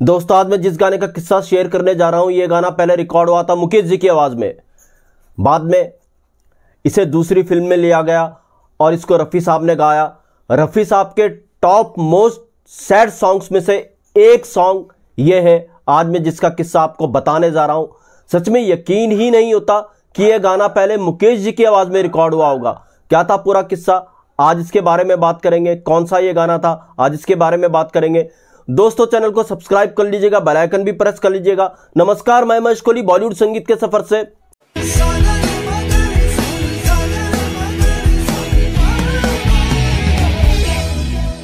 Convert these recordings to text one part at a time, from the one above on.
दोस्तों आज मैं जिस गाने का किस्सा शेयर करने जा रहा हूं, यह गाना पहले रिकॉर्ड हुआ था मुकेश जी की आवाज में। बाद में इसे दूसरी फिल्म में लिया गया और इसको रफ़ी साहब ने गाया। रफ़ी साहब के टॉप मोस्ट सैड सॉन्ग्स में से एक सॉन्ग यह है आज मैं जिसका किस्सा आपको बताने जा रहा हूं। सच में यकीन ही नहीं होता कि यह गाना पहले मुकेश जी की आवाज में रिकॉर्ड हुआ होगा। क्या था पूरा किस्सा, आज इसके बारे में बात करेंगे। कौन सा ये गाना था, आज इसके बारे में बात करेंगे। दोस्तों चैनल को सब्सक्राइब कर लीजिएगा, बेल आइकन भी प्रेस कर लीजिएगा। नमस्कार, मैं महेश कोहली बॉलीवुड संगीत के सफर से।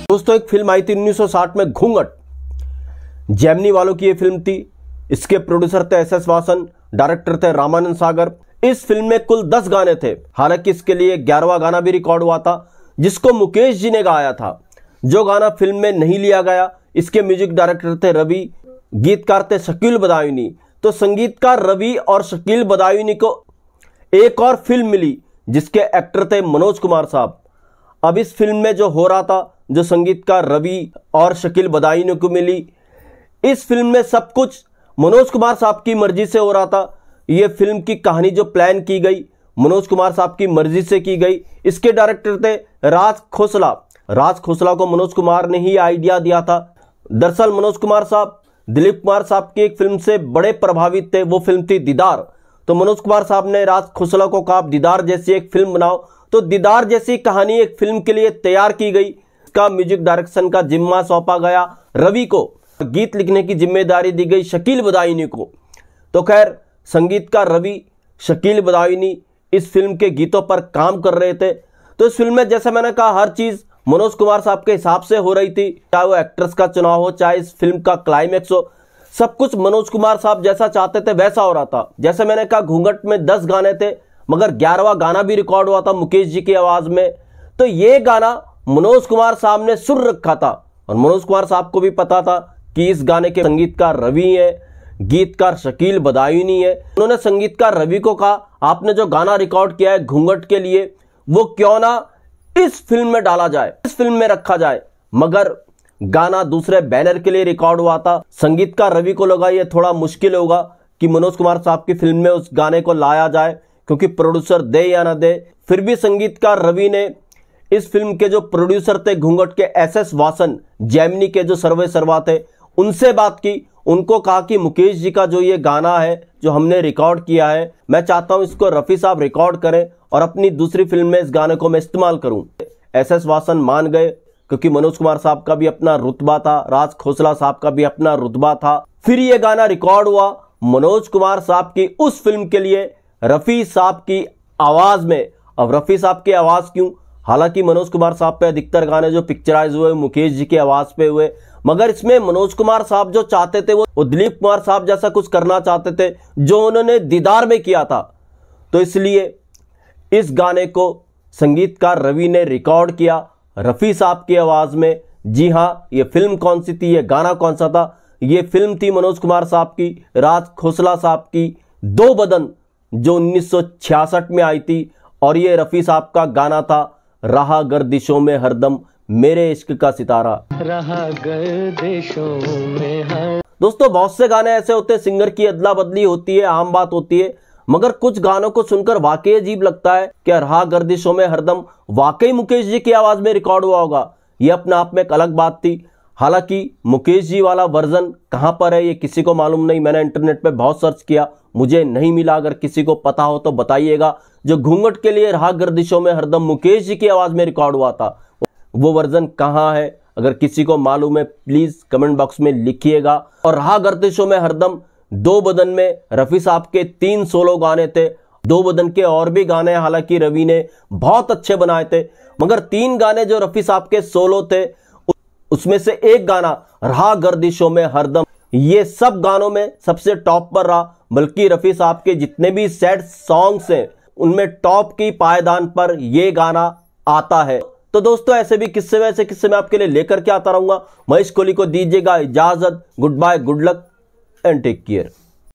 दोस्तों एक फिल्म आई थी 1960 में, घूंघट। जेमिनी वालों की यह फिल्म थी। इसके प्रोड्यूसर थे एस.एस. वासन, डायरेक्टर थे रामानंद सागर। इस फिल्म में कुल 10 गाने थे। हालांकि इसके लिए 11वां गाना भी रिकॉर्ड हुआ था जिसको मुकेश जी ने गाया था। जो गाना फिल्म में नहीं लिया गया, इसके म्यूजिक डायरेक्टर थे रवि, गीतकार थे शकील बदायूनी। तो संगीतकार रवि और शकील बदायूनी को एक और फिल्म मिली जिसके एक्टर थे मनोज कुमार साहब। अब इस फिल्म में जो हो रहा था, जो संगीतकार रवि और शकील बदायूनी को मिली, इस फिल्म में सब कुछ मनोज कुमार साहब की मर्जी से हो रहा था। यह फिल्म की कहानी जो प्लान की गई मनोज कुमार साहब की मर्जी से की गई। इसके डायरेक्टर थे राज खोसला। राज खोसला को मनोज कुमार ने ही आइडिया दिया था। दरअसल मनोज कुमार साहब दिलीप कुमार साहब की एक फिल्म से बड़े प्रभावित थे, वो फिल्म थी दीदार। तो मनोज कुमार साहब ने राज खोसला को कहा दीदार जैसी एक फिल्म बनाओ। तो दीदार जैसी कहानी एक फिल्म के लिए तैयार की गई। इसका म्यूजिक डायरेक्शन का जिम्मा सौंपा गया रवि को, गीत लिखने की जिम्मेदारी दी गई शकील बदायूनी को। तो खैर संगीतकार रवि, शकील बदायूनी इस फिल्म के गीतों पर काम कर रहे थे। तो इस फिल्म में जैसे मैंने कहा हर चीज मनोज कुमार साहब के हिसाब से हो रही थी। चाहे वो एक्ट्रेस का चुनाव हो, चाहे इस फिल्म का क्लाइमेक्स हो, सब कुछ मनोज कुमार साहब जैसा चाहते थे वैसा हो रहा था। जैसे मैंने कहा घूंघट में 10 गाने थे, मगर 11वां गाना भी रिकॉर्ड हुआ था मुकेश जी की आवाज में। तो ये गाना मनोज कुमार साहब ने सुर रखा था और मनोज कुमार साहब को भी पता था कि इस गाने के संगीतकार रवि है, गीतकार शकील बदायूनी है। उन्होंने संगीतकार रवि को कहा आपने जो गाना रिकॉर्ड किया है घूंघट के लिए, वो क्यों ना इस फिल्म में डाला जाए, इस फिल्म में रखा जाए। मगर गाना दूसरे बैनर के लिए रिकॉर्ड हुआ था। संगीतकार रवि को लगा ये थोड़ा मुश्किल होगा कि मनोज कुमार साहब की फिल्म में उस गाने को लाया जाए, क्योंकि प्रोड्यूसर दे या ना दे। फिर भी संगीतकार रवि ने इस फिल्म के जो प्रोड्यूसर थे घूंघट के एस.एस. वासन, जेमिनी के जो सर्वे सर्वा थे, उनसे बात की। उनको कहा कि मुकेश जी का जो ये गाना है जो हमने रिकॉर्ड किया है, मैं चाहता हूं इसको रफ़ी साहब रिकॉर्ड करें और अपनी दूसरी फिल्म में इस गाने को मैं इस्तेमाल करूं। एस.एस. वासन मान गए, क्योंकि मनोज कुमार साहब का भी अपना रुतबा था, राज खोसला साहब का भी अपना रुतबा था। फिर ये गाना रिकॉर्ड हुआ मनोज कुमार साहब की उस फिल्म के लिए रफ़ी साहब की आवाज में। अब रफ़ी साहब की आवाज क्यों, हालांकि मनोज कुमार साहब पे अधिकतर गाने जो पिक्चराइज हुए मुकेश जी की आवाज पे हुए, मगर इसमें मनोज कुमार साहब जो चाहते थे वो दिलीप कुमार साहब जैसा कुछ करना चाहते थे जो उन्होंने दीदार में किया था। तो इसलिए इस गाने को संगीतकार रवि ने रिकॉर्ड किया रफ़ी साहब की आवाज में। जी हाँ, ये फिल्म कौन सी थी, ये गाना कौन सा था? ये फिल्म थी मनोज कुमार साहब की, राज खोसला साहब की दो बदन, जो 1966 में आई थी। और ये रफ़ी साहब का गाना था रहा गर्दिशों में हरदम मेरे इश्क का सितारा, रहा गर्दिशों में हर। दोस्तों बहुत से गाने ऐसे होते हैं, सिंगर की अदला बदली होती है, आम बात होती है, मगर कुछ गानों को सुनकर वाकई अजीब लगता है कि रहा गर्दिशों में हरदम वाकई मुकेश जी की आवाज में रिकॉर्ड हुआ होगा। यह अपने आप में एक अलग बात थी। हालांकि मुकेश जी वाला वर्जन कहां पर है ये किसी को मालूम नहीं। मैंने इंटरनेट पे बहुत सर्च किया, मुझे नहीं मिला। अगर किसी को पता हो तो बताइएगा। जो घूंघट के लिए रहा गर्दिशों में हरदम मुकेश जी की आवाज में रिकॉर्ड हुआ था, वो वर्जन कहां है? अगर किसी को मालूम है प्लीज कमेंट बॉक्स में लिखिएगा। और रहा गर्दिशों में हरदम दो बदन में रफ़ी साहब के 3 सोलो गाने थे। दो बदन के और भी गाने हालांकि रवि ने बहुत अच्छे बनाए थे, मगर 3 गाने जो रफ़ी साहब के सोलो थे उसमें से एक गाना रहा गर्दिशों में हरदम, ये सब गानों में सबसे टॉप पर रहा। बल्कि रफ़ी साहब के जितने भी सैड सॉन्ग्स हैं उनमें टॉप की पायदान पर यह गाना आता है। तो दोस्तों ऐसे भी किस्से वैसे किस्से मैं आपके लिए लेकर के आता रहूंगा। महेश कोहली को दीजिएगा इजाजत। Goodbye, good luck and take care.